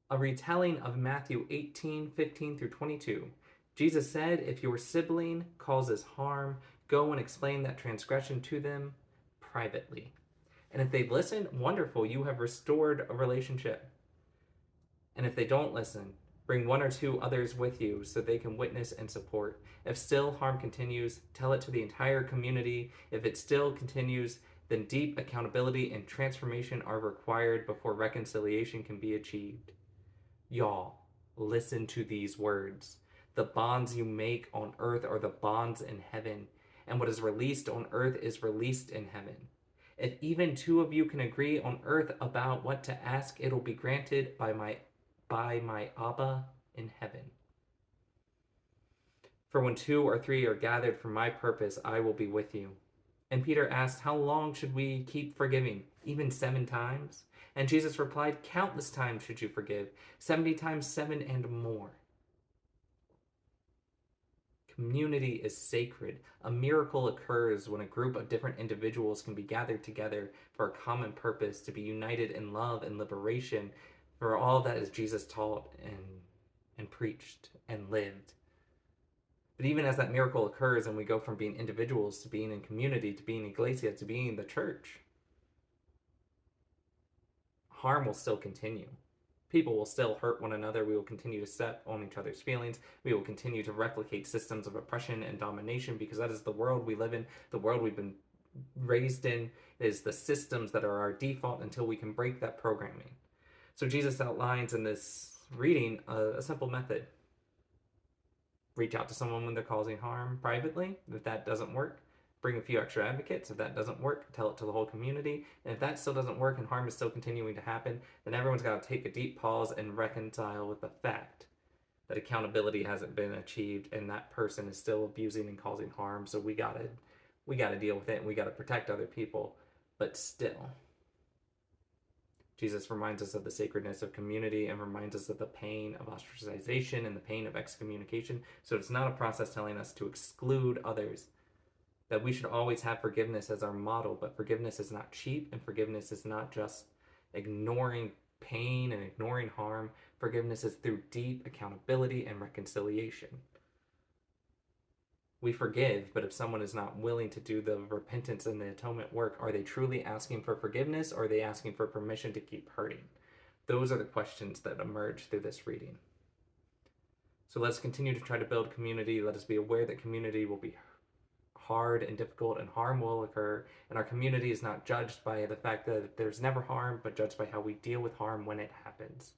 A retelling of Matthew 18:15 through 22. Jesus said, if your sibling causes harm, go and explain that transgression to them privately. And if they listen, wonderful, you have restored a relationship. And if they don't listen, bring one or two others with you so they can witness and support. If still harm continues, tell it to the entire community. If it still continues, then deep accountability and transformation are required before reconciliation can be achieved. Y'all, listen to these words. The bonds you make on earth are the bonds in heaven, and what is released on earth is released in heaven. If even two of you can agree on earth about what to ask, it'll be granted by my Abba in heaven. For when two or three are gathered for my purpose, I will be with you. And Peter asked, how long should we keep forgiving? Even 7 times? And Jesus replied, countless times should you forgive, 70 times 7 and more. Community is sacred. A miracle occurs when a group of different individuals can be gathered together for a common purpose, to be united in love and liberation for all that is Jesus taught and preached and lived. But even as that miracle occurs and we go from being individuals to being in community, to being iglesia, to being the church, harm will still continue. People will still hurt one another. We will continue to step on each other's feelings. We will continue to replicate systems of oppression and domination because that is the world we live in, the world we've been raised in. It is the systems that are our default until we can break that programming. So Jesus outlines in this reading a simple method. Reach out to someone when they're causing harm privately. If that doesn't work, bring a few extra advocates. If that doesn't work, tell it to the whole community. And if that still doesn't work and harm is still continuing to happen, then everyone's got to take a deep pause and reconcile with the fact that accountability hasn't been achieved and that person is still abusing and causing harm. So we gotta deal with it, and we gotta protect other people. But still, Jesus reminds us of the sacredness of community and reminds us of the pain of ostracization and the pain of excommunication. So it's not a process telling us to exclude others, that we should always have forgiveness as our model, but forgiveness is not cheap, and forgiveness is not just ignoring pain and ignoring harm. Forgiveness is through deep accountability and reconciliation. We forgive, but if someone is not willing to do the repentance and the atonement work, are they truly asking for forgiveness, or are they asking for permission to keep hurting? Those are the questions that emerge through this reading. So let's continue to try to build community. Let us be aware that community will be hard and difficult, and harm will occur, and our community is not judged by the fact that there's never harm, but judged by how we deal with harm when it happens.